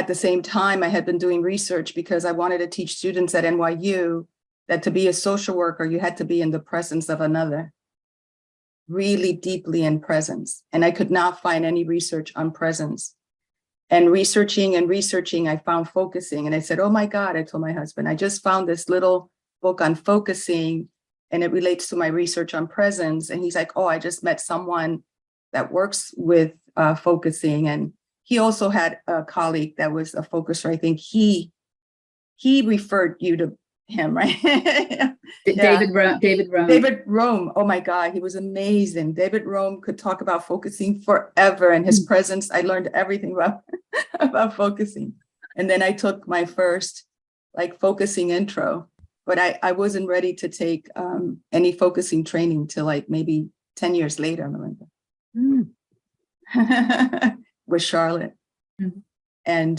at the same time, I had been doing research because I wanted to teach students at NYU that to be a social worker, you had to be in the presence of another, really deeply in presence. And I could not find any research on presence. And researching, I found focusing. And I said, oh my God, I told my husband, I just found this little book on focusing, and it relates to my research on presence. And he's like, oh, I just met someone that works with focusing. And he also had a colleague that was a focuser. I think he referred you to him, right? David Rome. David Rome. Oh my God, he was amazing. David Rome could talk about focusing forever, and his presence, I learned everything about focusing. And then I took my first focusing intro, but I wasn't ready to take any focusing training till maybe 10 years later, Melinda. With Charlotte. Mm-hmm. And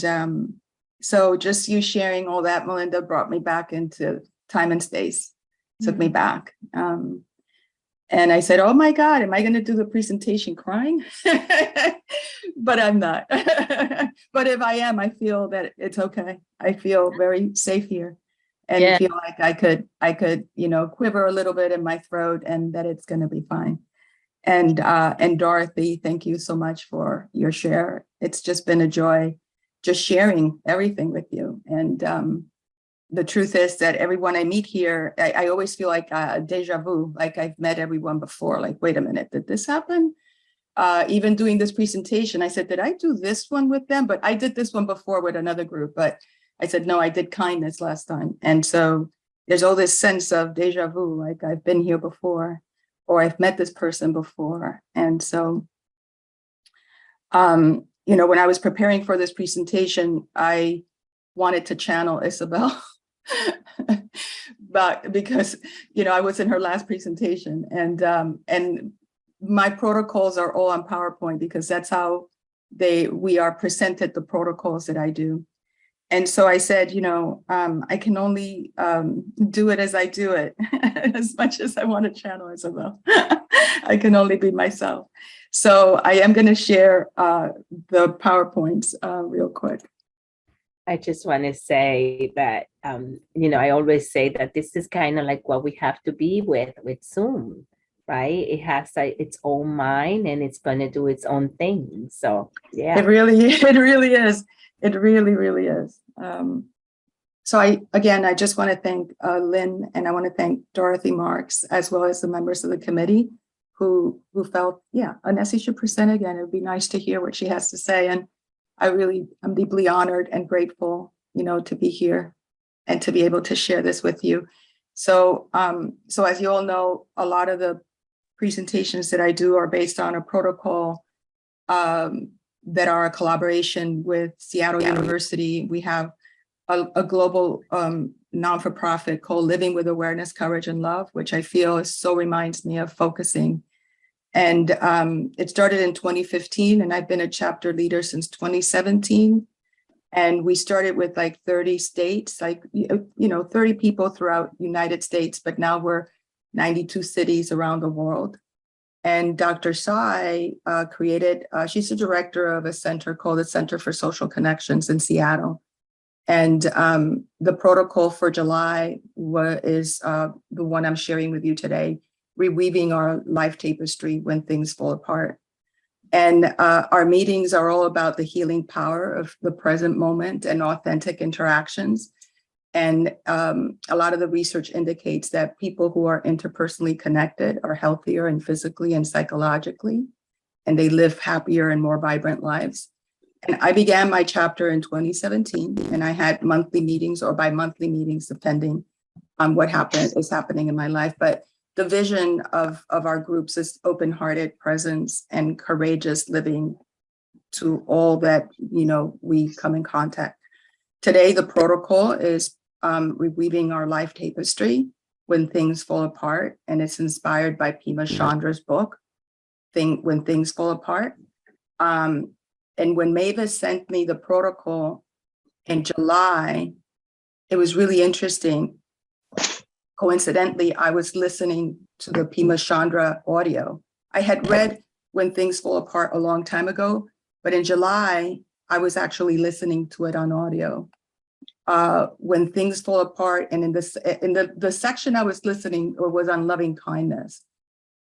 so just you sharing all that, Melinda, brought me back into time and space, took me back. And I said, oh my God, am I going to do the presentation crying? But I'm not. But if I am, I feel that it's okay. I feel very safe here and feel like I could, quiver a little bit in my throat and that it's going to be fine. And Dorothy, thank you so much for your share. It's just been a joy just sharing everything with you. And the truth is that everyone I meet here, I always feel like deja vu, like I've met everyone before. Like, wait a minute, did this happen? Even doing this presentation, I said, did I do this one with them? But I did this one before with another group. But I said, no, I did kindness last time. And so there's all this sense of deja vu, like I've been here before, or I've met this person before. And so, when I was preparing for this presentation, I wanted to channel Isabel, but because, I was in her last presentation, and my protocols are all on PowerPoint because that's how we are presented, the protocols that I do. And so I said, I can only do it as I do it, as much as I want to channel Isabel. I can only be myself. So I am going to share the PowerPoints real quick. I just want to say that, I always say that this is kind of like what we have to be with Zoom, right? It has its own mind and it's going to do its own thing. So, yeah. It really is. It really, really is. So I just want to thank Lynn, and I want to thank Dorothy Marks, as well as the members of the committee who felt, Annecy should present again. It would be nice to hear what she has to say. And I'm deeply honored and grateful, to be here and to be able to share this with you. So as you all know, a lot of the presentations that I do are based on a protocol that are a collaboration with Seattle University. We have a global non-for-profit called Living with Awareness, Courage, and Love, which I feel so reminds me of focusing. And it started in 2015, and I've been a chapter leader since 2017. And we started with 30 states, 30 people throughout United States, but now we're 92 cities around the world. And Dr. Sai created, she's the director of a center called the Center for Social Connections in Seattle. And the protocol for July is the one I'm sharing with you today, Reweaving Our Life Tapestry When Things Fall Apart. And our meetings are all about the healing power of the present moment and authentic interactions. And a lot of the research indicates that people who are interpersonally connected are healthier and physically and psychologically, and they live happier and more vibrant lives. And I began my chapter in 2017, and I had monthly meetings or bi-monthly meetings, depending on what is happening in my life. But the vision of our groups is open-hearted presence and courageous living to all that, we come in contact. Today, the protocol is Reweaving Our Life Tapestry When Things Fall Apart, and it's inspired by Pema Chandra's book, When Things Fall Apart. And when Mavis sent me the protocol in July, it was really interesting. Coincidentally, I was listening to the Pema Chandra audio. I had read When Things Fall Apart a long time ago, but in July, I was actually listening to it on audio. When Things Fall Apart, and in the section I was listening was on loving kindness.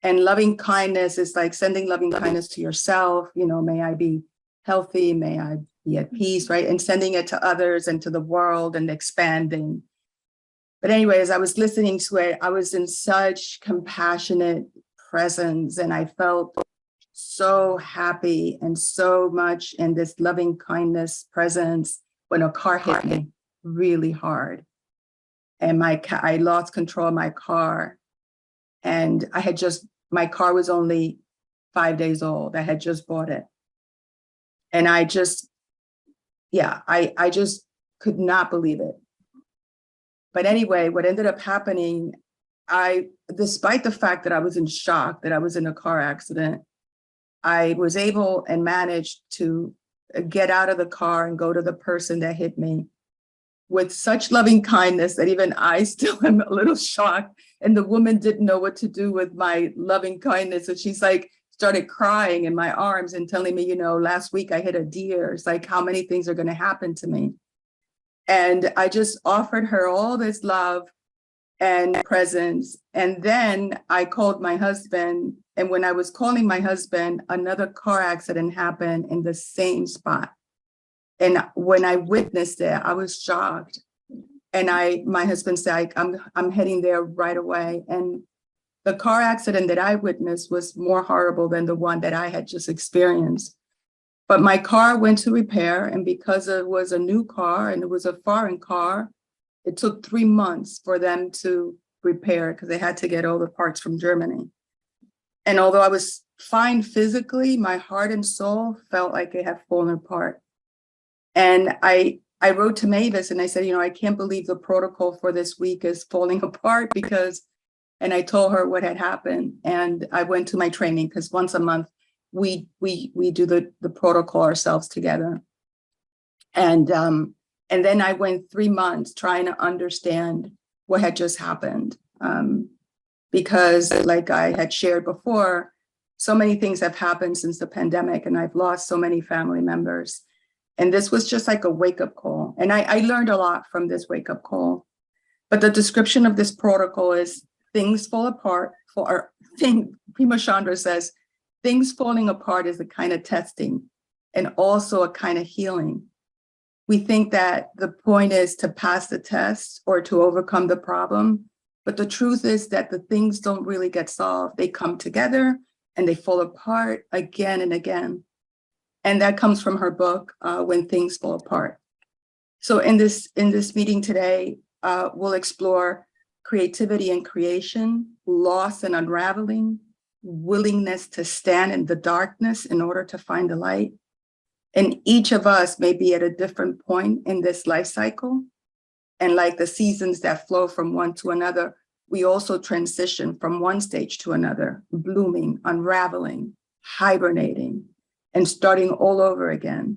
And loving kindness is like sending loving kindness to yourself, may I be healthy, may I be at peace, right? And sending it to others and to the world and expanding. But anyway, as I was listening to it, I was in such compassionate presence, and I felt so happy and so much in this loving kindness presence when a car hit me really hard. And I lost control of my car. And my car was only 5 days old. I had just bought it. And I just could not believe it. But anyway, what ended up happening, despite the fact that I was in shock that I was in a car accident, I was able and managed to get out of the car and go to the person that hit me with such loving kindness that even I still am a little shocked. And the woman didn't know what to do with my loving kindness. And she's like, started crying in my arms and telling me, last week I hit a deer. It's like, how many things are going to happen to me? And I just offered her all this love and presence. And then I called my husband. And when I was calling my husband, another car accident happened in the same spot. And when I witnessed it, I was shocked. And my husband said, I'm heading there right away. And the car accident that I witnessed was more horrible than the one that I had just experienced. But my car went to repair. And because it was a new car and it was a foreign car, it took 3 months for them to repair because they had to get all the parts from Germany. And although I was fine physically, my heart and soul felt like it had fallen apart. And I wrote to Mavis and I said, I can't believe the protocol for this week is falling apart and I told her what had happened. And I went to my training because once a month we do the protocol ourselves together. And then I went 3 months trying to understand what had just happened. Because like I had shared before, so many things have happened since the pandemic and I've lost so many family members. And this was just like a wake-up call. And I learned a lot from this wake-up call. But the description of this protocol is things fall apart. Prima Chandra says, things falling apart is a kind of testing and also a kind of healing. We think that the point is to pass the test or to overcome the problem. But the truth is that the things don't really get solved. They come together and they fall apart again and again. And that comes from her book, When Things Fall Apart. So in this meeting today, we'll explore creativity and creation, loss and unraveling, willingness to stand in the darkness in order to find the light. And each of us may be at a different point in this life cycle. And like the seasons that flow from one to another, we also transition from one stage to another, blooming, unraveling, hibernating, and starting all over again.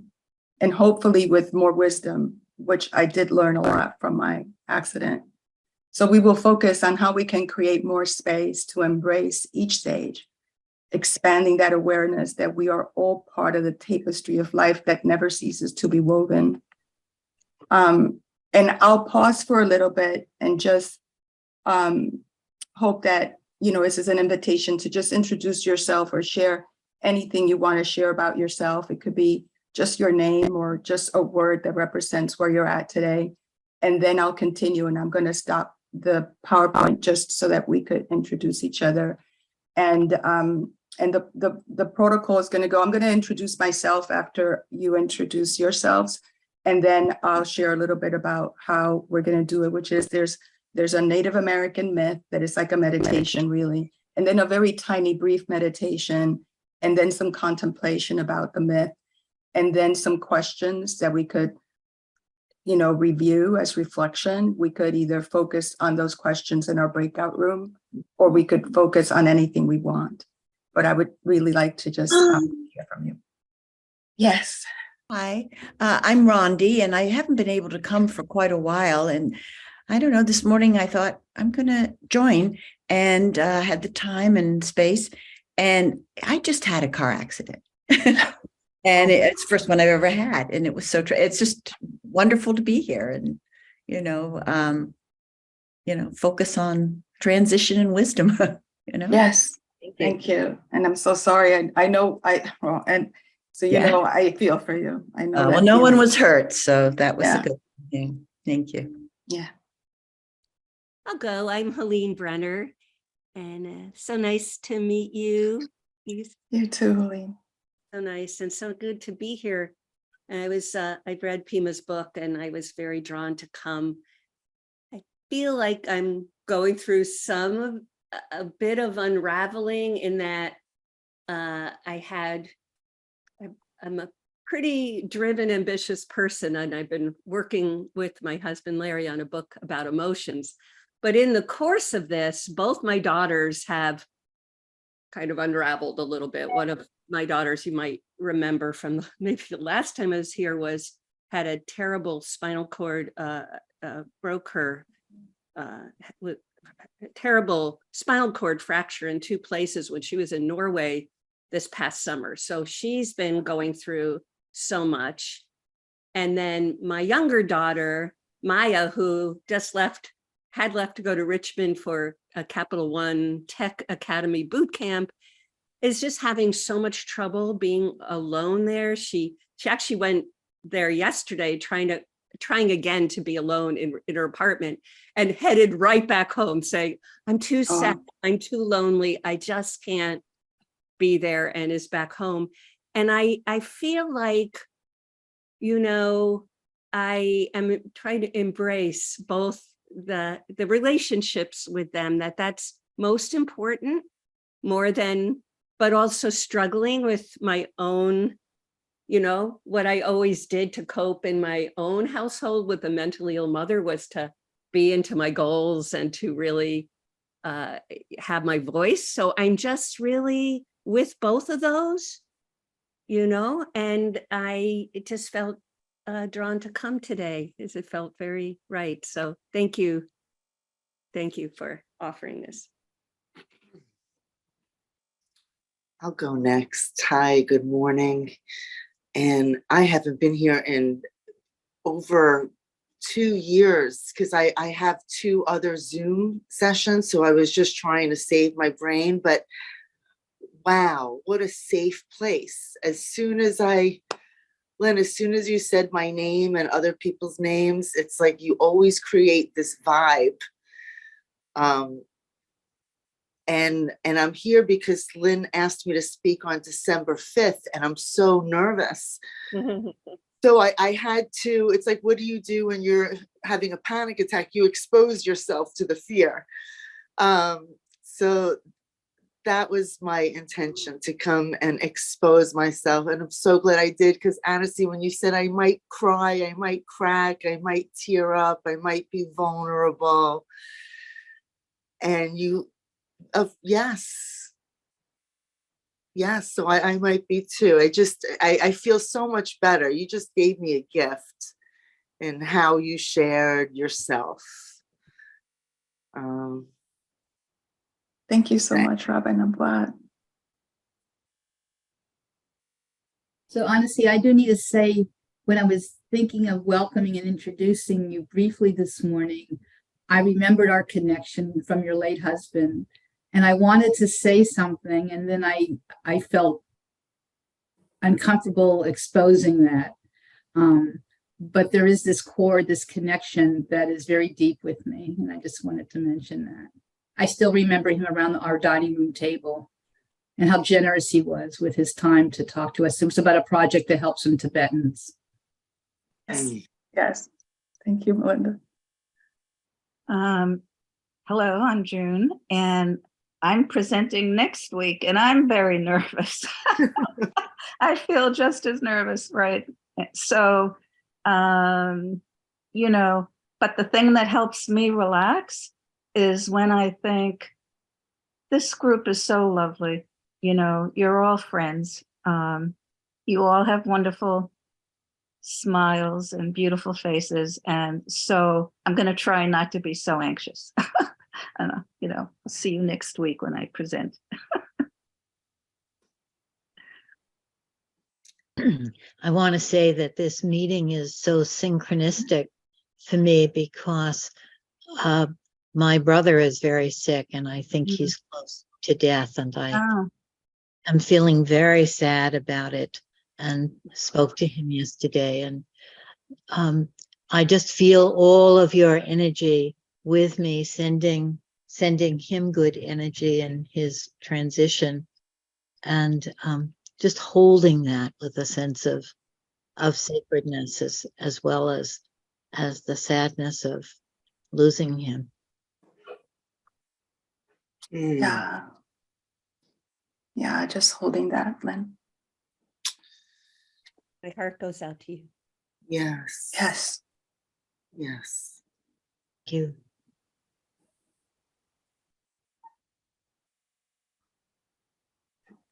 And hopefully with more wisdom, which I did learn a lot from my accident. So we will focus on how we can create more space to embrace each stage, expanding that awareness that we are all part of the tapestry of life that never ceases to be woven. And I'll pause for a little bit and just hope that, this is an invitation to just introduce yourself or share anything you want to share about yourself. It could be just your name or just a word that represents where you're at today. And then I'll continue and I'm going to stop the PowerPoint just so that we could introduce each other. And the protocol is going to go, I'm going to introduce myself after you introduce yourselves. And then I'll share a little bit about how we're going to do it, which is there's a Native American myth that is like a meditation, really. And then a very tiny, brief meditation, and then some contemplation about the myth, and then some questions that we could, review as reflection. We could either focus on those questions in our breakout room, or we could focus on anything we want. But I would really like to just hear from you. Yes. Hi, I'm Rondi, and I haven't been able to come for quite a while. And I don't know, this morning I thought I'm going to join and had the time and space. And I just had a car accident. And it's the first one I've ever had. And it was so, it's just wonderful to be here and, you know, focus on transition and wisdom, you know? Yes, Thank you. thank you. And I'm so sorry. I know well, and so, Yeah. I feel for you. I know that Well, no one feeling. was hurt. So that was Yeah. a good thing. Thank you. Yeah. I'll go. I'm Helene Brenner, and so nice to meet you. He's You too, Helene. so nice and so good to be here. And I've read Pima's book, and I was very drawn to come. I feel like I'm going through a bit of unraveling in that I'm a pretty driven, ambitious person, and I've been working with my husband, Larry, on a book about emotions. But in the course of this, both my daughters have kind of unraveled a little bit. One of my daughters, you might remember from maybe the last time I was here, had a terrible spinal cord, broke her with a terrible spinal cord fracture in 2 places when she was in Norway this past summer. So she's been going through so much. And then my younger daughter, Maya, who had left to go to Richmond for a Capital One Tech Academy boot camp, is just having so much trouble being alone there. She actually went there yesterday trying again to be alone in her apartment, and headed right back home saying, I'm too sad, I'm too lonely, I just can't be there, and is back home. And I feel like, I am trying to embrace both the relationships with them, that's most important, but also struggling with my own, what I always did to cope in my own household with a mentally ill mother was to be into my goals and to really have my voice. So I'm just really with both of those, and I just felt drawn to come today, as it felt very right. So thank you. Thank you for offering this. I'll go next. Hi, good morning. And I haven't been here in over 2 years because I have 2 other Zoom sessions. So I was just trying to save my brain, but wow, what a safe place. Lynn, as soon as you said my name and other people's names, it's like you always create this vibe. And I'm here because Lynn asked me to speak on December 5th, and I'm so nervous. So I had to, it's like, what do you do when you're having a panic attack? You expose yourself to the fear. So that was my intention, to come and expose myself. And I'm so glad I did, because Annecy, when you said I might cry, I might crack, I might tear up, I might be vulnerable. And yes. So I might be too. I feel so much better. You just gave me a gift in how you shared yourself. Thank you so much, Robin. I'm glad. So honestly, I do need to say, when I was thinking of welcoming and introducing you briefly this morning, I remembered our connection from your late husband, and I wanted to say something, and then I felt uncomfortable exposing that. But there is this cord, this connection that is very deep with me, and I just wanted to mention that. I still remember him around our dining room table and how generous he was with his time to talk to us. It was about a project that helps some Tibetans. Yes. Thank you, Melinda. Hello, I'm June, and I'm presenting next week, and I'm very nervous. I feel just as nervous, right? So, but the thing that helps me relax is when I think, this group is so lovely. You're all friends. You all have wonderful smiles and beautiful faces. And so I'm going to try not to be so anxious. And, I'll see you next week when I present. I want to say that this meeting is so synchronistic for me because my brother is very sick and I think he's close to death, and I Oh, am feeling very sad about it and spoke to him yesterday. And I just feel all of your energy with me, sending him good energy in his transition, and just holding that with a sense of sacredness as well as the sadness of losing him. Yeah. Yeah, just holding that, Lynn. My heart goes out to you. Yes. Yes. Yes. Thank you.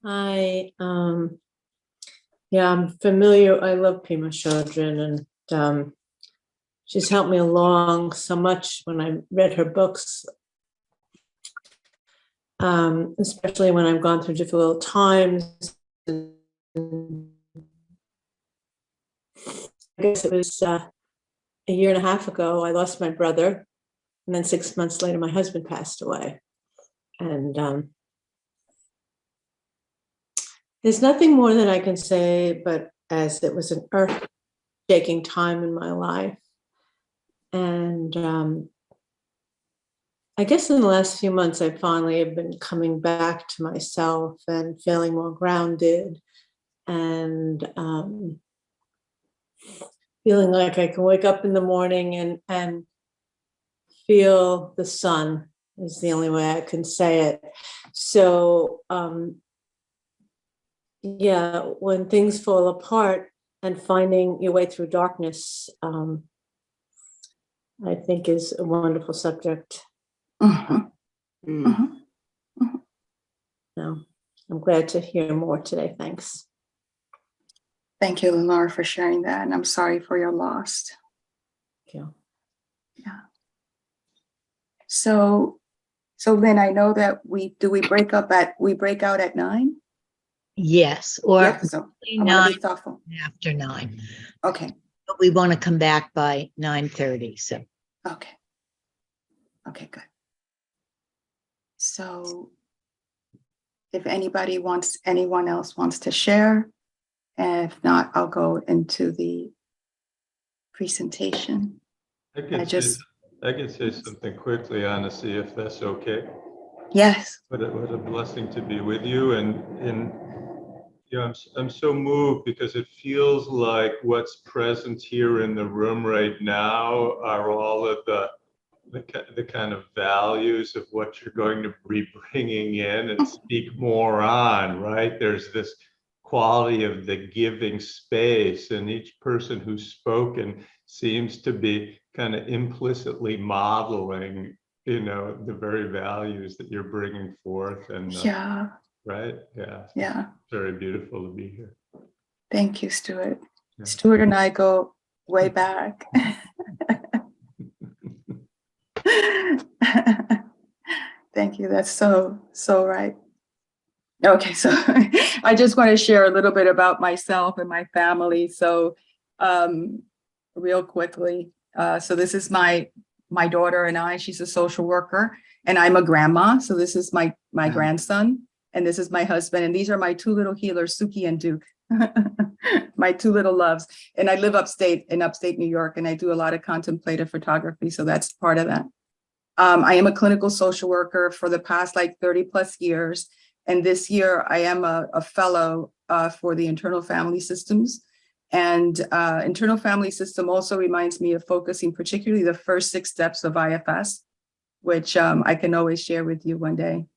I yeah, I'm familiar. I love Pima Chodron, and she's helped me along so much when I read her books, especially when I've gone through difficult times. I guess it was a year and a half ago, I lost my brother, and then 6 months later, my husband passed away. And there's nothing more that I can say, but as it was an earth-shaking time in my life. And I guess in the last few months, I finally have been coming back to myself and feeling more grounded, and feeling like I can wake up in the morning and feel the sun is the only way I can say it. So yeah, when things fall apart and finding your way through darkness, I think is a wonderful subject. Mhm. Mm. Mhm. So I'm glad to hear more today. Thanks. Thank you, Lenore, for sharing that. And I'm sorry for your loss. Thank you. Yeah. So Lynn, I know that we break out at 9? Yes, or Yeah, so I want to 9 be thoughtful. after 9. Okay, But we want to come back by 9:30. So okay. Okay, good. So if anyone else wants to share, and if not, I'll go into the presentation. I can say something quickly, Annecy, if that's okay. Yes. What a blessing to be with you, and you know, I'm so moved because it feels like what's present here in the room right now are all of the kind of values of what you're going to be bringing in and speak more on, right? There's this quality of the giving space, and each person who's spoken seems to be kind of implicitly modeling, you know, the very values that you're bringing forth. And Yeah. right, yeah, Yeah. very beautiful to be here. Thank you, Stuart. Yeah. Stuart and I go way back. Thank you. That's so right. Okay, so I just want to share a little bit about myself and my family. So real quickly, so this is my daughter and I. She's a social worker, and I'm a grandma. So this is my grandson, and this is my husband, and these are my two little healers, Suki and Duke, my two little loves. And I live in upstate New York, and I do a lot of contemplative photography. So that's part of that. I am a clinical social worker for the past 30 plus years. And this year I am a fellow for the internal family systems. And internal family system also reminds me of focusing particularly the first 6 steps of IFS, which I can always share with you one day.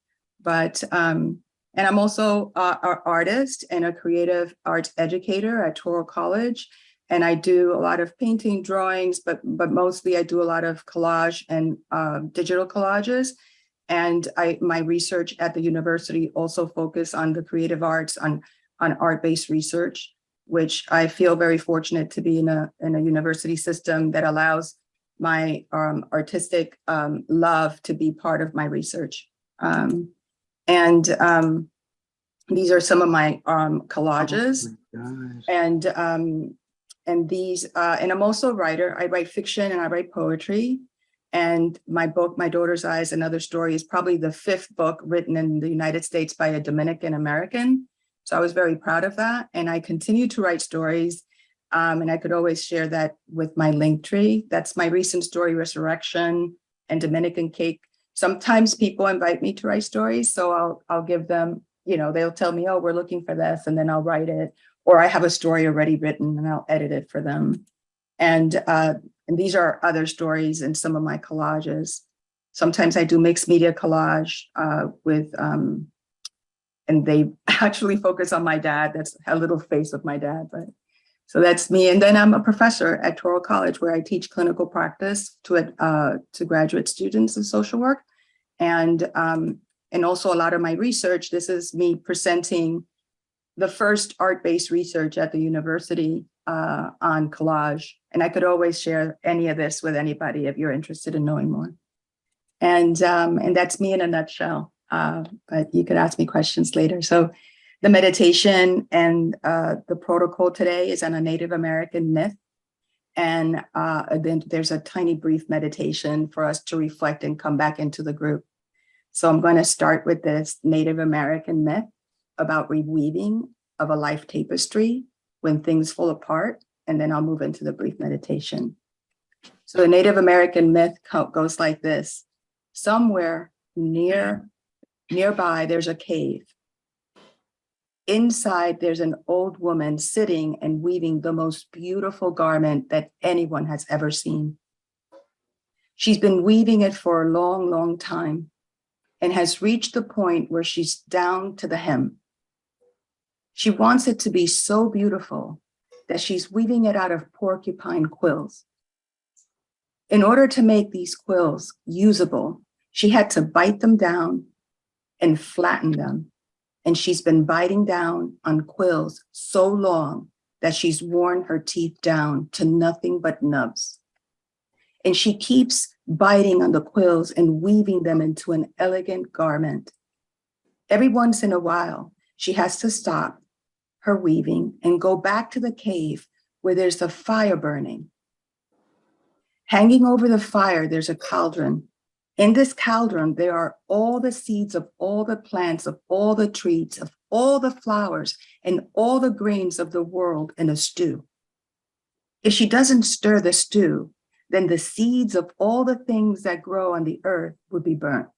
But, and I'm also an artist and a creative arts educator at Touro College. And I do a lot of painting, drawings, but mostly I do a lot of collage and digital collages. And my research at the university also focus on the creative arts, on art-based research, which I feel very fortunate to be in a university system that allows my artistic love to be part of my research. And these are some of my collages. God. And these, and I'm also a writer. I write fiction and I write poetry. And my book, My Daughter's Eyes, Another Story, is probably the 5th book written in the United States by a Dominican American. So I was very proud of that. And I continue to write stories. And I could always share that with my link tree. That's my recent story, Resurrection and Dominican Cake. Sometimes people invite me to write stories. So I'll give them, they'll tell me, oh, we're looking for this, and then I'll write it. Or I have a story already written and I'll edit it for them. And these are other stories in some of my collages. Sometimes I do mixed media collage with, and they actually focus on my dad. That's a little face of my dad, but so that's me. And then I'm a professor at Touro College, where I teach clinical practice to graduate students in social work. And also a lot of my research, this is me presenting the first art-based research at the university on collage. And I could always share any of this with anybody if you're interested in knowing more. And that's me in a nutshell. But you could ask me questions later. So the meditation and the protocol today is on a Native American myth. And then there's a tiny brief meditation for us to reflect and come back into the group. So I'm going to start with this Native American myth about reweaving of a life tapestry when things fall apart, and then I'll move into the brief meditation. So the Native American myth goes like this. Somewhere nearby, there's a cave. Inside, there's an old woman sitting and weaving the most beautiful garment that anyone has ever seen. She's been weaving it for a long, long time and has reached the point where she's down to the hem. She wants it to be so beautiful that she's weaving it out of porcupine quills. In order to make these quills usable, she had to bite them down and flatten them. And she's been biting down on quills so long that she's worn her teeth down to nothing but nubs. And she keeps biting on the quills and weaving them into an elegant garment. Every once in a while, she has to stop her weaving and go back to the cave where there's a fire burning. Hanging over the fire, there's a cauldron. In this cauldron, there are all the seeds of all the plants, of all the trees, of all the flowers, and all the grains of the world in a stew. If she doesn't stir the stew, then the seeds of all the things that grow on the earth would be burnt.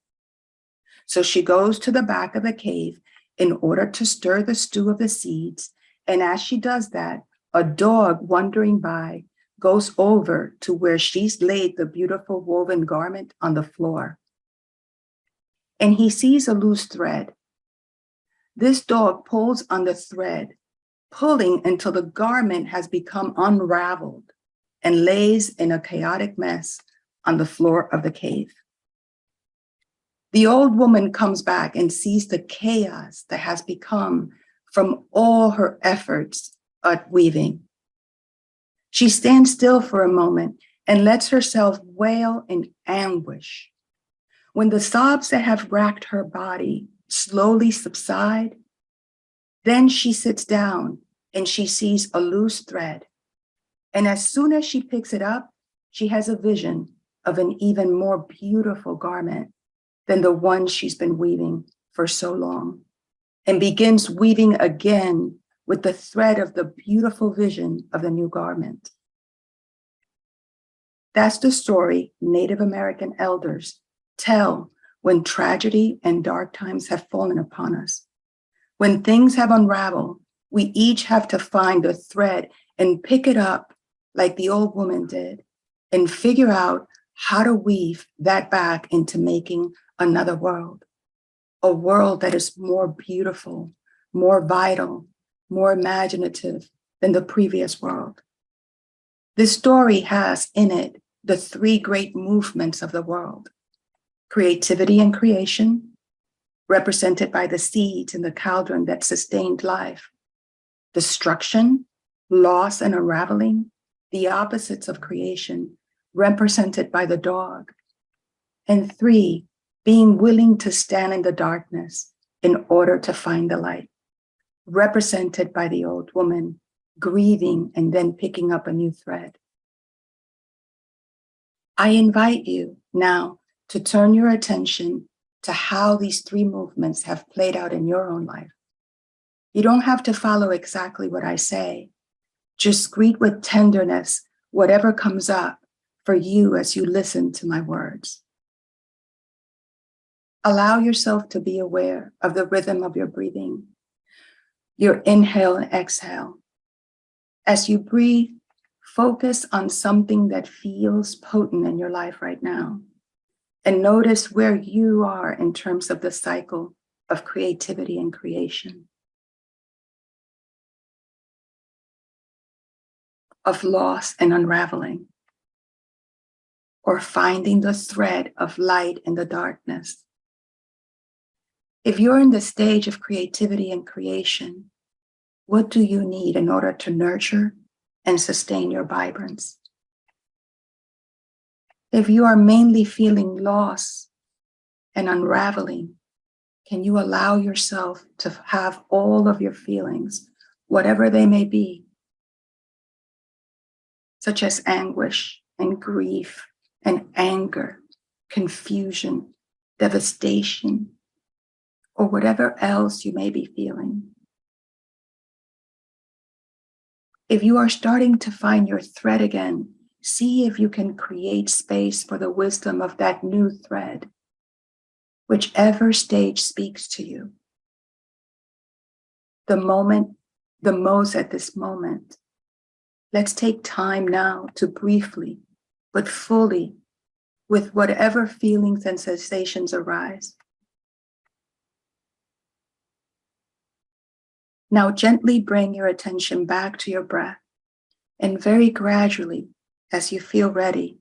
So she goes to the back of the cave in order to stir the stew of the seeds. And as she does that, a dog wandering by goes over to where she's laid the beautiful woven garment on the floor. And he sees a loose thread. This dog pulls on the thread, pulling until the garment has become unraveled and lays in a chaotic mess on the floor of the cave. The old woman comes back and sees the chaos that has become from all her efforts at weaving. She stands still for a moment and lets herself wail in anguish. When the sobs that have racked her body slowly subside, then she sits down and she sees a loose thread. And as soon as she picks it up, she has a vision of an even more beautiful garment than the one she's been weaving for so long, and begins weaving again with the thread of the beautiful vision of the new garment. That's the story Native American elders tell when tragedy and dark times have fallen upon us. When things have unraveled, we each have to find the thread and pick it up like the old woman did and figure out how to weave that back into making another world, a world that is more beautiful, more vital, more imaginative than the previous world. This story has in it the 3 great movements of the world: creativity and creation, represented by the seeds in the cauldron that sustained life; destruction, loss, and unraveling, the opposites of creation, represented by the dog; and 3, being willing to stand in the darkness in order to find the light. represented by the old woman, grieving and then picking up a new thread. I invite you now to turn your attention to how these three movements have played out in your own life. You don't have to follow exactly what I say. Just greet with tenderness whatever comes up for you as you listen to my words. Allow yourself to be aware of the rhythm of your breathing, your inhale and exhale. As you breathe, focus on something that feels potent in your life right now, and notice where you are in terms of the cycle of creativity and creation, of loss and unraveling, or finding the thread of light in the darkness. If you're in the stage of creativity and creation, what do you need in order to nurture and sustain your vibrance? If you are mainly feeling loss and unraveling, can you allow yourself to have all of your feelings, whatever they may be, such as anguish and grief and anger, confusion, devastation, or whatever else you may be feeling? If you are starting to find your thread again, see if you can create space for the wisdom of that new thread, whichever stage speaks to you. The most at this moment. Let's take time now to briefly, but fully, with whatever feelings and sensations arise. Now gently bring your attention back to your breath, and very gradually, as you feel ready,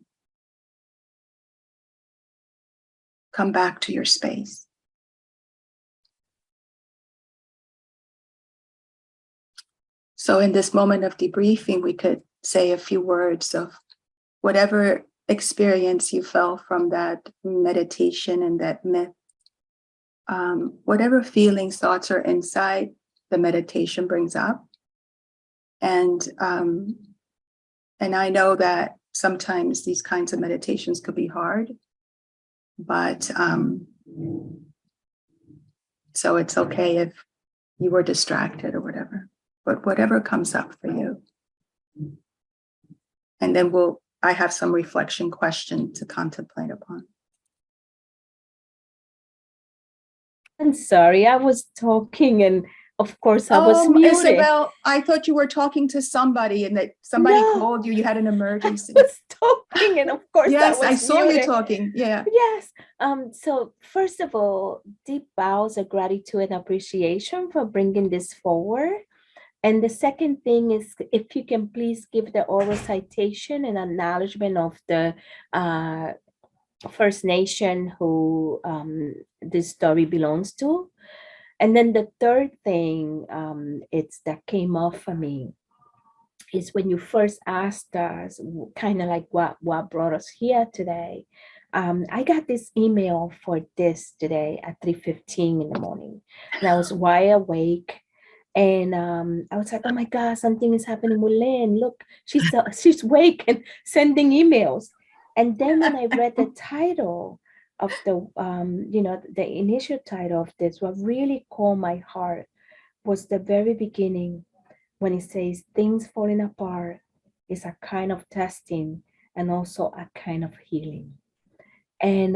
come back to your space. So in this moment of debriefing, we could say a few words of whatever experience you felt from that meditation and that myth. Whatever feelings, thoughts or insight the meditation brings up. And I know that sometimes these kinds of meditations could be hard, but so it's okay if you were distracted or whatever, but whatever comes up for you. And then I have some reflection question to contemplate upon. I'm sorry, I was talking and of course I was muted. Isabel, I thought you were talking to somebody and that somebody No. called you. You had an emergency. I was talking and of course Yes, I I was saw muted. you talking. Yeah. Yes. So first of all, deep bows of gratitude and appreciation for bringing this forward. And the second thing is, if you can please give the oral citation and acknowledgement of the First Nation who this story belongs to. And then the third thing that came up for me is when you first asked us kind of like what brought us here today. I got this email for this today at 3:15 in the morning, and I was wide awake. And I was like, oh my God, something is happening with Lynn. Look, she's awake and sending emails. And then when I read the title of the initial title of this, what really caught my heart was the very beginning when it says things falling apart is a kind of testing and also a kind of healing. And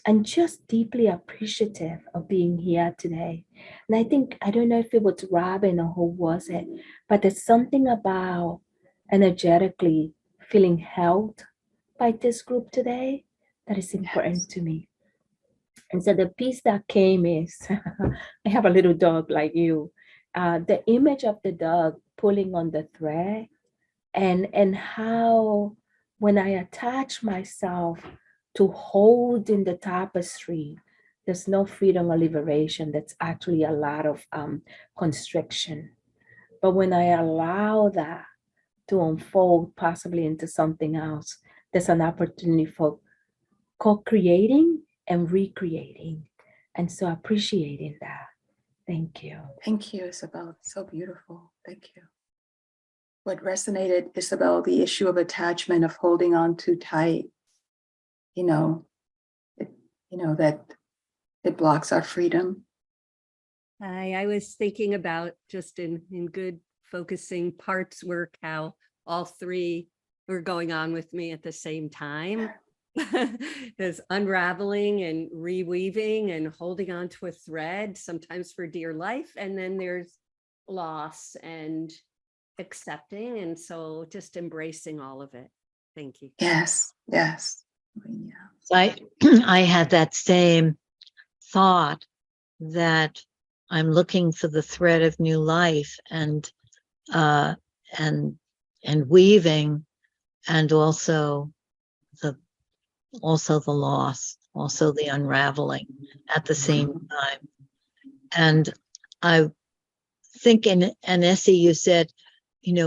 I'm just deeply appreciative of being here today. And I don't know if it was Robin or who was it, but there's something about energetically feeling held by this group today that is important to me. And so the piece that came is, I have a little dog like you, the image of the dog pulling on the thread and how when I attach myself to hold in the tapestry, there's no freedom or liberation. That's actually a lot of constriction. But when I allow that to unfold possibly into something else, there's an opportunity for co-creating and recreating. And so appreciating that. Thank you. Thank you, Isabel. So beautiful. Thank you. What resonated, Isabel, the issue of attachment, of holding on too tight, you know, that it blocks our freedom. I was thinking about just in good focusing parts work, how all three were going on with me at the same time. There's unraveling and reweaving and holding on to a thread, sometimes for dear life. And then there's loss and accepting. And so just embracing all of it. Thank you. Yes, yes. Yeah. I had that same thought, that I'm looking for the thread of new life, and weaving, and also the loss, also the unraveling at the same time. And I think in Annecy, you said,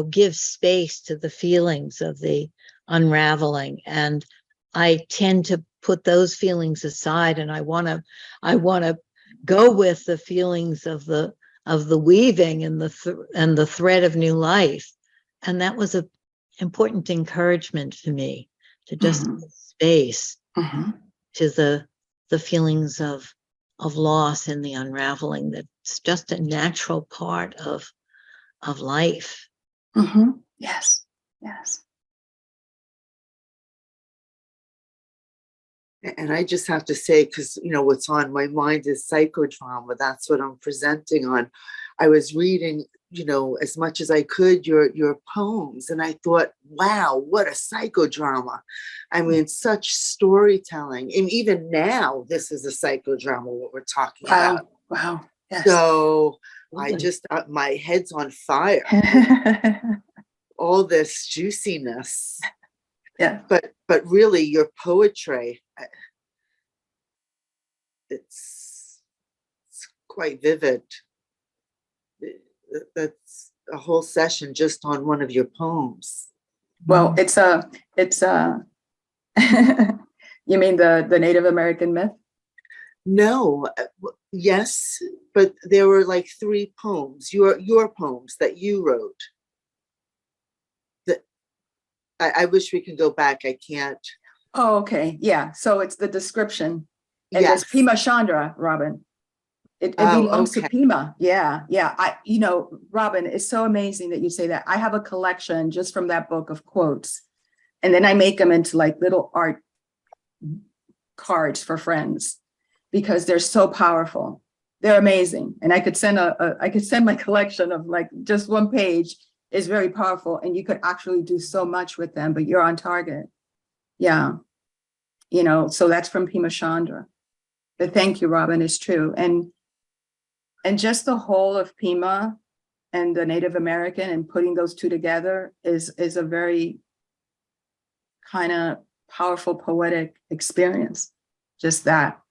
give space to the feelings of the unraveling. And I tend to put those feelings aside, and I want to go with the feelings of the weaving and the thread of new life. And that was an important encouragement for me, to just give space to the feelings of loss and the unraveling. That's just a natural part of life. Yes, yes. And I just have to say, because, what's on my mind is psychodrama. That's what I'm presenting on. I was reading, as much as I could, your poems. And I thought, wow, what a psychodrama. I mean, such storytelling. And even now, this is a psychodrama, what we're talking about. Wow. Yes. So I just, my head's on fire. All this juiciness. Yeah. But really, your poetry, it's quite vivid. That's a whole session just on one of your poems. Well, it's you mean the Native American myth? No, yes, but there were like 3 poems, your poems that you wrote. I wish we could go back. I can't. Oh, okay. Yeah. So it's the description. And Yes. there's Pima Chandra, Robin. It belongs to Pima. Yeah. Yeah. Robin, it's so amazing that you say that. I have a collection just from that book of quotes. And then I make them into like little art cards for friends, because they're so powerful. They're amazing. And I could send my collection of like just one page. Is very powerful, and you could actually do so much with them, but you're on target. Yeah. So that's from Pima Chandra. But thank you, Robin, it's true. And just the whole of Pima and the Native American, and putting those two together is a very kind of powerful poetic experience. Just that.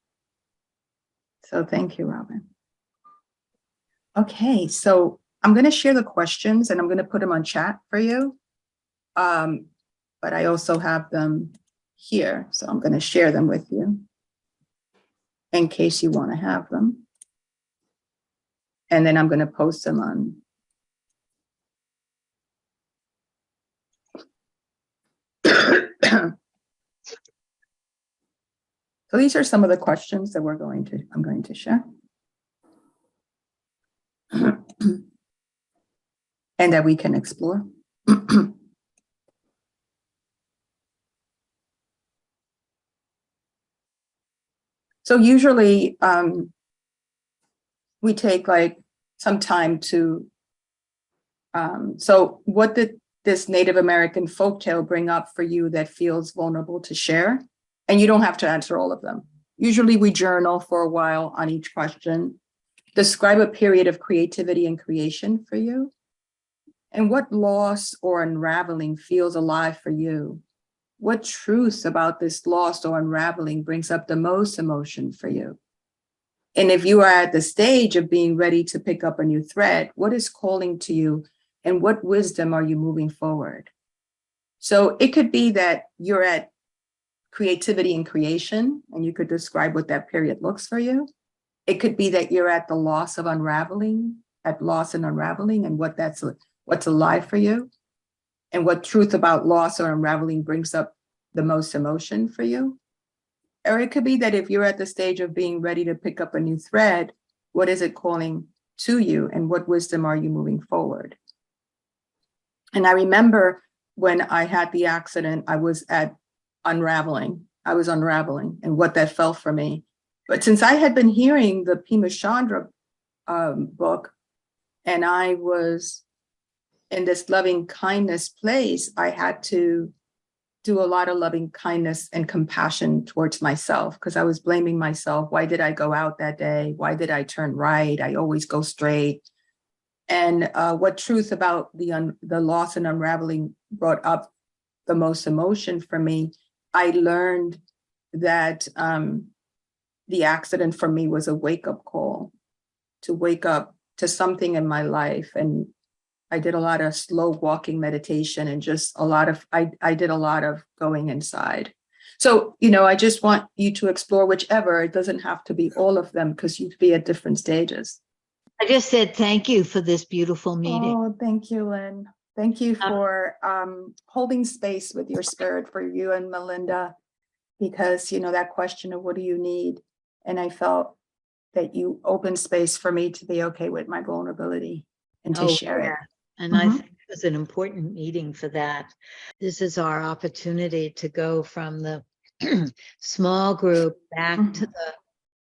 So thank you, Robin. Okay, so I'm going to share the questions, and I'm going to put them on chat for you. But I also have them here, so I'm going to share them with you in case you want to have them. And then I'm going to post them on. So these are some of the questions that I'm going to share. And that we can explore. So usually we take like some time to, so what did this Native American folktale bring up for you that feels vulnerable to share? And you don't have to answer all of them. Usually we journal for a while on each question. Describe a period of creativity and creation for you. And what loss or unraveling feels alive for you? What truth about this loss or unraveling brings up the most emotion for you? And if you are at the stage of being ready to pick up a new thread, what is calling to you, and what wisdom are you moving forward? So it could be that you're at creativity and creation, and you could describe what that period looks for you. It could be that you're at the loss of unraveling, at loss and unraveling, and what's alive for you, and what truth about loss or unraveling brings up the most emotion for you. Or it could be that if you're at the stage of being ready to pick up a new thread, what is it calling to you, and what wisdom are you moving forward? And I remember when I had the accident, I was unraveling, and what that felt for me. But since I had been hearing the Pema Chandra book, and I was in this loving kindness place, I had to do a lot of loving kindness and compassion towards myself, because I was blaming myself. Why did I go out that day? Why did I turn right? I always go straight. And what truth about the loss and unraveling brought up the most emotion for me? I learned that the accident for me was a wake-up call, to wake up to something in my life. And I did a lot of slow walking meditation, and just I did a lot of going inside. So, I just want you to explore whichever. It doesn't have to be all of them, because you'd be at different stages. I just said thank you for this beautiful meeting. Oh, thank you, Lynn. Thank you for holding space with your spirit for you and Melinda, because, that question of what do you need? And I felt that you opened space for me to be okay with my vulnerability and to share it. And I think it was an important meeting for that. This is our opportunity to go from the small group back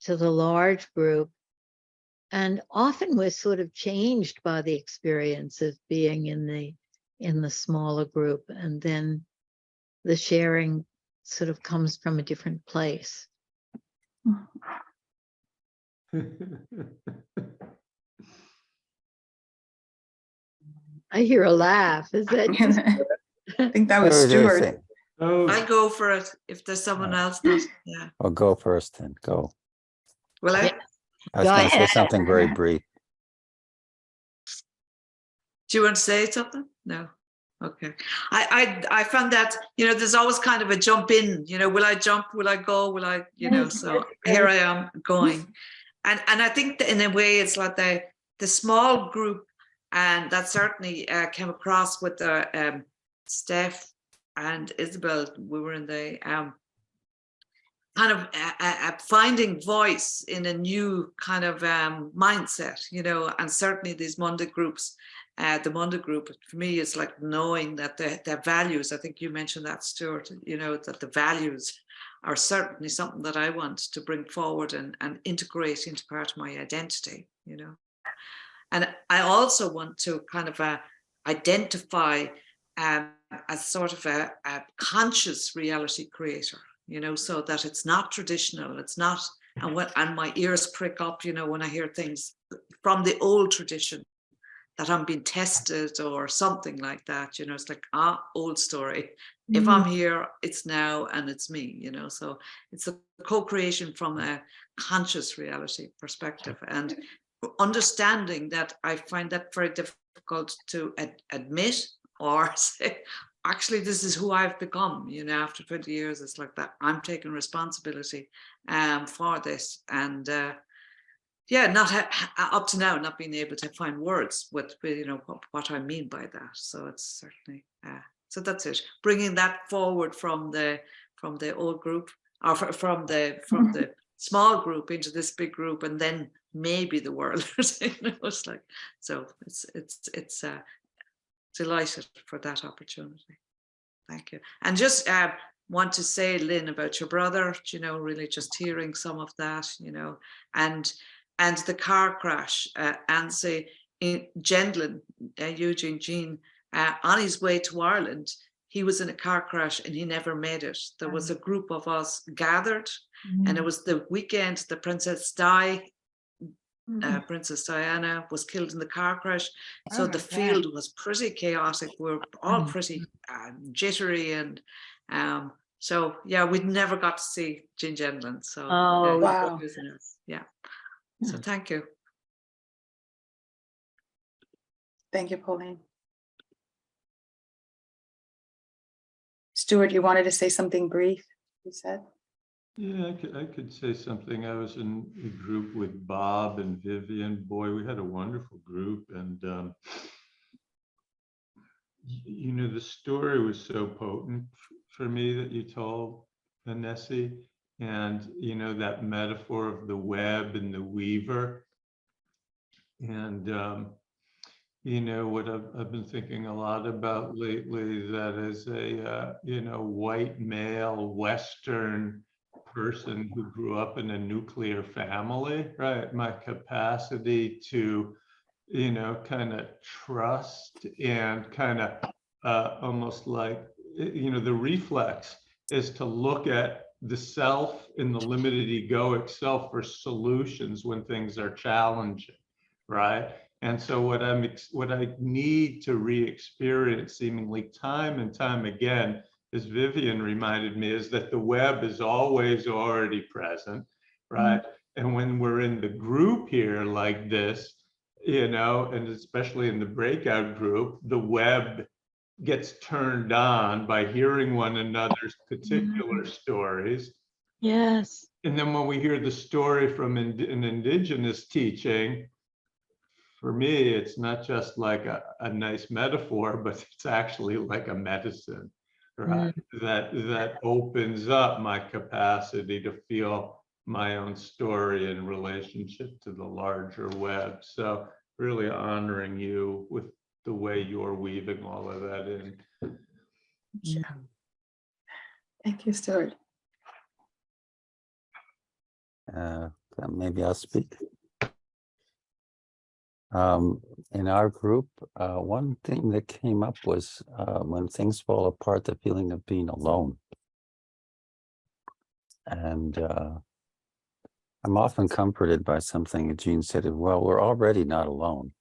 to the large group. And often we're sort of changed by the experience of being in the smaller group, and then the sharing sort of comes from a different place. I hear a laugh. Is that just I think that was Stuart. Oh, I'll go for it if there's someone else not. Yeah. Well, go first then. Go. Well, Yeah. I was Go going to say ahead. something very brief. do you want to say something? No. Okay. I found that, there's always kind of a jump in, will I jump? Will I go? Will I, so here I am going. And I think that in a way it's like the small group, and that certainly came across with the Steph and Isabel. We were in the kind of finding voice in a new kind of mindset, and certainly these Monday groups, the Monday group for me is like knowing that their values, I think you mentioned that, Stuart, that the values are certainly something that I want to bring forward and integrate into part of my identity, And I also want to kind of identify as sort of a conscious reality creator, so that it's not traditional, it's not, and my ears prick up, when I hear things from the old tradition, that I'm being tested or something like that, it's like, old story. If I'm here, it's now and it's me, so it's a co-creation from a conscious reality perspective, and understanding that I find that very difficult to admit or say, actually, this is who I've become, after 20 years. It's like that I'm taking responsibility for this, and not up to now, not being able to find words with what I mean by that. So it's certainly so that's it. Bringing that forward from the old group, or from the small group into this big group, and then maybe the world. It's like, so it's delighted for that opportunity. Thank you. And just want to say, Lynn, about your brother, really just hearing some of that, and the car crash, Annecy in Gendlin, Eugene Jean, on his way to Ireland, he was in a car crash and he never made it. There was a group of us gathered, and it was the weekend the Princess Diana was killed in the car crash. So the field was pretty chaotic. We're all pretty jittery, and so we'd never got to see Jean Gendlin. So wow. Yeah. So thank you. Thank you, Pauline. Stuart, you wanted to say something brief, you said? Yeah, I could say something. I was in a group with Bob and Vivian. Boy, we had a wonderful group. And, you know, the story was so potent for me that you told, Annecy. And, you know, that metaphor of the web and the weaver. And, you know, what I've been thinking a lot about lately, that as a, you know, white male Western person who grew up in a nuclear family, right? My capacity to, you know, kind of trust and kind of almost like, you know, the reflex is to look at the self in the limited egoic self for solutions when things are challenging, right? And so what I need to re-experience seemingly time and time again, as Vivian reminded me, is that the web is always already present, right? And when we're in the group here like this, you know, and especially in the breakout group, the web gets turned on by hearing one another's particular stories. Yes. And then when we hear the story from an indigenous teaching, for me, it's not just like a nice metaphor, but it's actually like a medicine, right? That opens up my capacity to feel my own story in relationship to the larger web. So really honoring you with the way you're weaving all of that in. Thank you, Stuart. Maybe I'll speak. In our group, one thing that came up was when things fall apart, the feeling of being alone. And I'm often comforted by something that Jean said, well, we're already not alone,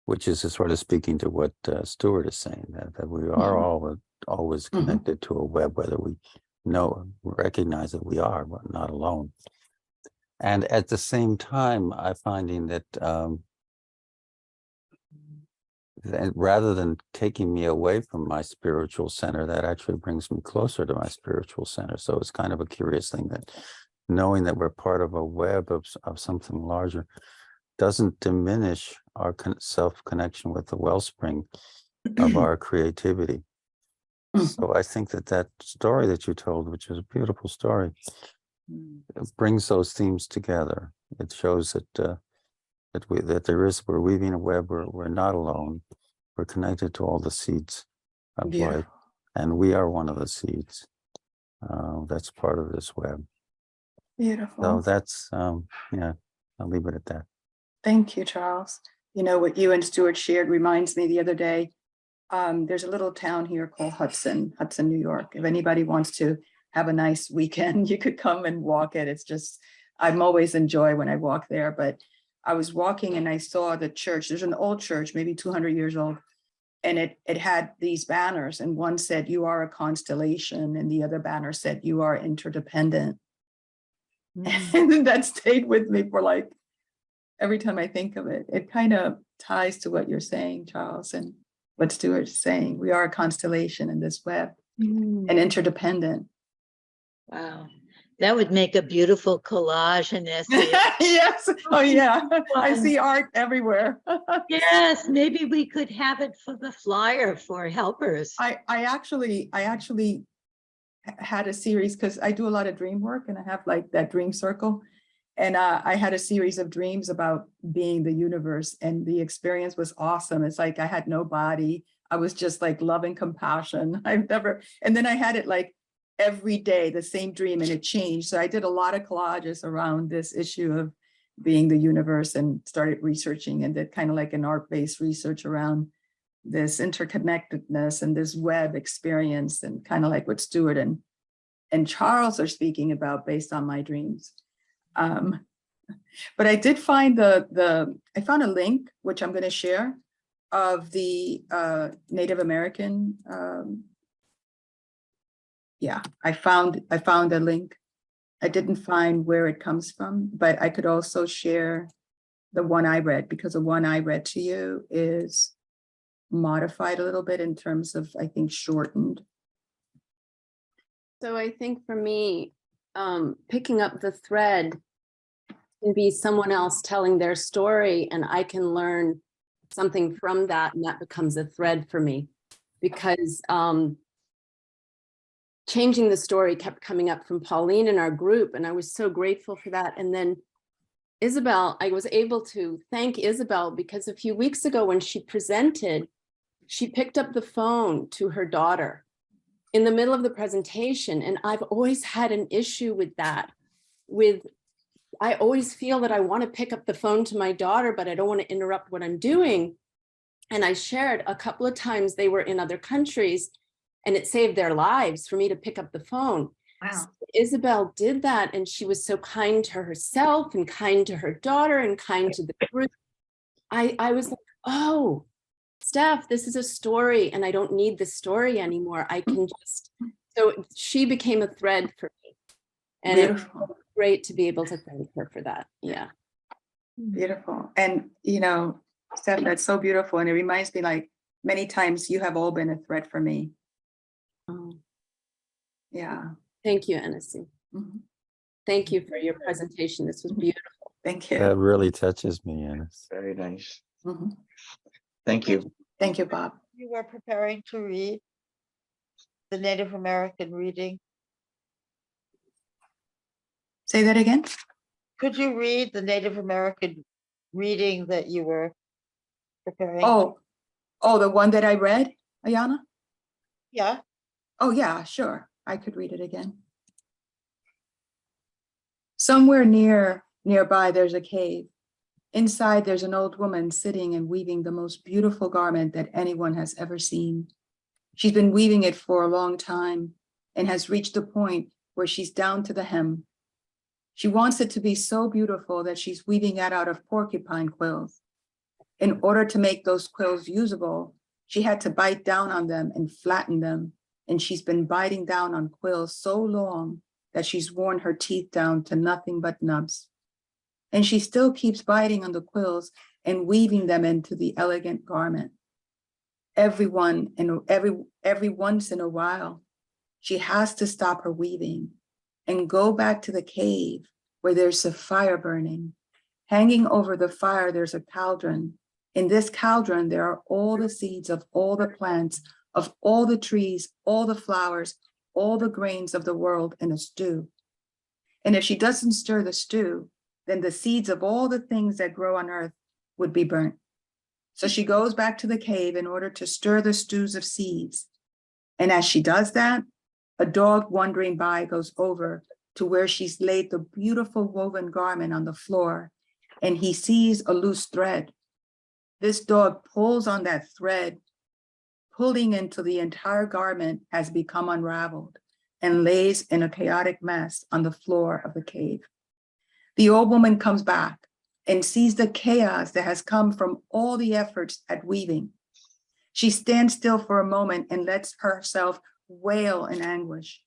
which is sort of speaking to what Stuart is saying, that we are always connected to a web, whether we recognize that we are, but not alone. And at the same time, I'm finding that, that rather than taking me away from my spiritual center, that actually brings me closer to my spiritual center. So it's kind of a curious thing that knowing that we're part of a web of something larger doesn't diminish our self-connection with the wellspring of our creativity. So I think that story that you told, which is a beautiful story, it brings those themes together. It shows that we're weaving a web. We're not alone. We're connected to all the seeds of life, and we are one of the seeds that's part of this web. Beautiful. So that's yeah. I'll leave it at that. Thank you, Charles. You know, what you and Stuart shared reminds me the other day, there's a little town here called Hudson, New York. If anybody wants to have a nice weekend, you could come and walk it. It's just, I'm always enjoy when I walk there, but I was walking and I saw the church. There's an old church, maybe 200 years old. And it had these banners, and one said, "You are a constellation," and the other banner said, "You are interdependent." And that stayed with me for like, every time I think of it, it kind of ties to what you're saying, Charles, and what Stuart's saying. We are a constellation in this web and interdependent. Wow. That would make a beautiful collage, Annecy. Yes. Oh, yeah. I see art everywhere. Yes, maybe we could have it for the flyer for helpers. I actually had a series, because I do a lot of dream work and I have like that dream circle. And I had a series of dreams about being the universe, and the experience was awesome. It's like I had no body. I was just like love and compassion. And then I had it like every day, the same dream, and it changed. So I did a lot of collages around this issue of being the universe, and started researching, and did kind of like an art-based research around this interconnectedness and this web experience, and kind of like what Stuart and Charles are speaking about based on my dreams. But I did find I found a link, which I'm going to share, of the Native American. Yeah, I found a link. I didn't find where it comes from, but I could also share the one I read, because the one I read to you is modified a little bit in terms of, I think, shortened. So I think for me, picking up the thread can be someone else telling their story, and I can learn something from that, and that becomes a thread for me. Because changing the story kept coming up from Pauline in our group, and I was so grateful for that. And then Isabel, I was able to thank Isabel because a few weeks ago when she presented, she picked up the phone to her daughter in the middle of the presentation. And I've always had an issue with that. I always feel that I want to pick up the phone to my daughter, but I don't want to interrupt what I'm doing. And I shared a couple of times they were in other countries, and it saved their lives for me to pick up the phone. Wow. So Isabel did that, and she was so kind to herself and kind to her daughter and kind to the group. I was like, oh, Steph, this is a story, and I don't need the story anymore. I can just, so she became a thread for me. And it was great to be able to thank her for that. Yeah. Beautiful. And, Steph, that's so beautiful. And it reminds me, like, many times you have all been a thread for me. Yeah. Thank you, Annecy. Mhm. Thank you for your presentation. This was beautiful. Thank you. That really touches me, Annecy. Very nice. Mhm. Thank you. Thank you, Bob. You were preparing to read the Native American reading. Say that again. Could you read the Native American reading that you were preparing? Oh, the one that I read, Ayana? Yeah. Oh, yeah, sure. I could read it again. Somewhere nearby, there's a cave. Inside, there's an old woman sitting and weaving the most beautiful garment that anyone has ever seen. She's been weaving it for a long time and has reached the point where she's down to the hem. She wants it to be so beautiful that she's weaving it out of porcupine quills. In order to make those quills usable, she had to bite down on them and flatten them. And she's been biting down on quills so long that she's worn her teeth down to nothing but nubs. And she still keeps biting on the quills and weaving them into the elegant garment. Every once in a while, she has to stop her weaving and go back to the cave where there's a fire burning. Hanging over the fire, there's a cauldron. In this cauldron, there are all the seeds of all the plants, of all the trees, all the flowers, all the grains of the world in a stew. And if she doesn't stir the stew, then the seeds of all the things that grow on earth would be burnt. So she goes back to the cave in order to stir the stews of seeds. And as she does that, a dog wandering by goes over to where she's laid the beautiful woven garment on the floor, and he sees a loose thread. This dog pulls on that thread, pulling until the entire garment has become unraveled and lays in a chaotic mess on the floor of the cave. The old woman comes back and sees the chaos that has come from all the efforts at weaving. She stands still for a moment and lets herself wail in anguish.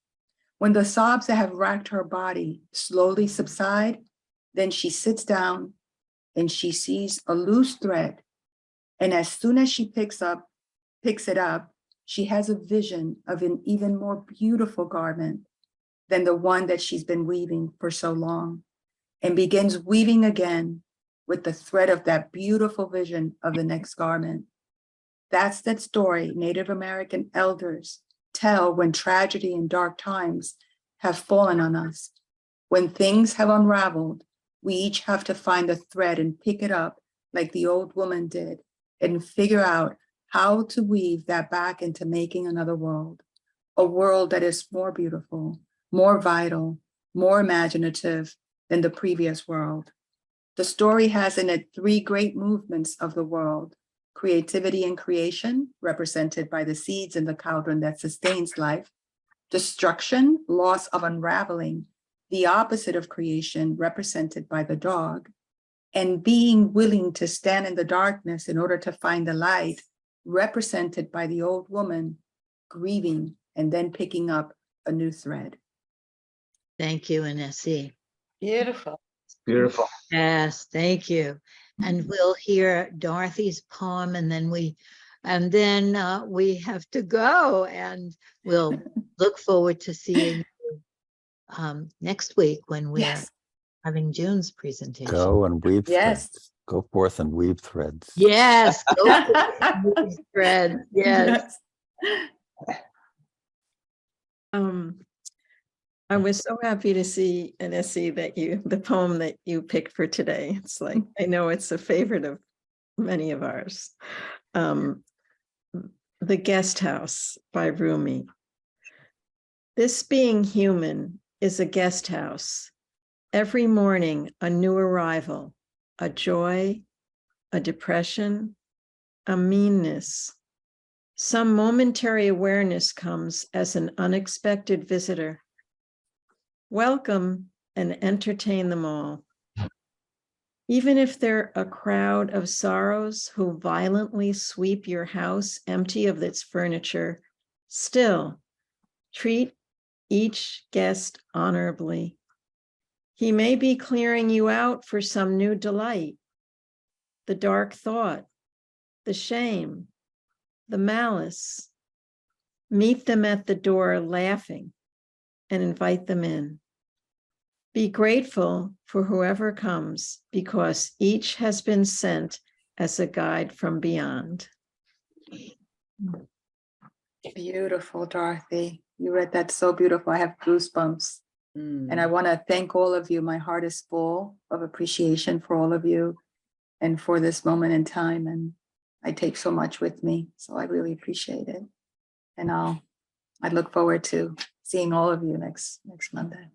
When the sobs that have racked her body slowly subside, then she sits down and she sees a loose thread. And as soon as she picks it up, she has a vision of an even more beautiful garment than the one that she's been weaving for so long, and begins weaving again with the thread of that beautiful vision of the next garment. That's that story Native American elders tell when tragedy and dark times have fallen on us. When things have unraveled, we each have to find a thread and pick it up like the old woman did and figure out how to weave that back into making another world, a world that is more beautiful, more vital, more imaginative than the previous world. The story has in it three great movements of the world: creativity and creation, represented by the seeds in the cauldron that sustains life; destruction, loss of unraveling, the opposite of creation, represented by the dog; and being willing to stand in the darkness in order to find the light, represented by the old woman, grieving and then picking up a new thread. Thank you, Annecy. Beautiful. Beautiful. Yes, thank you. And we'll hear Dorothy's poem, and then we have to go, and we'll look forward to seeing you next week when we're Yes. having June's presentation. Go and weave Yes. threads. Go forth and weave threads. Yes, go forth and weave threads. Yes. I was so happy to see, Annecy, that the poem that you picked for today. It's like, I know it's a favorite of many of ours. The Guest House by Rumi. This being human is a guest house. Every morning, a new arrival, a joy, a depression, a meanness. Some momentary awareness comes as an unexpected visitor. Welcome and entertain them all. Even if they're a crowd of sorrows who violently sweep your house empty of its furniture, still treat each guest honorably. He may be clearing you out for some new delight, the dark thought, the shame, the malice. Meet them at the door laughing and invite them in. Be grateful for whoever comes because each has been sent as a guide from beyond. Beautiful, Dorothy. You read that so beautiful. I have goosebumps. And I want to thank all of you. My heart is full of appreciation for all of you and for this moment in time. And I take so much with me. So I really appreciate it. And I look forward to seeing all of you next Monday.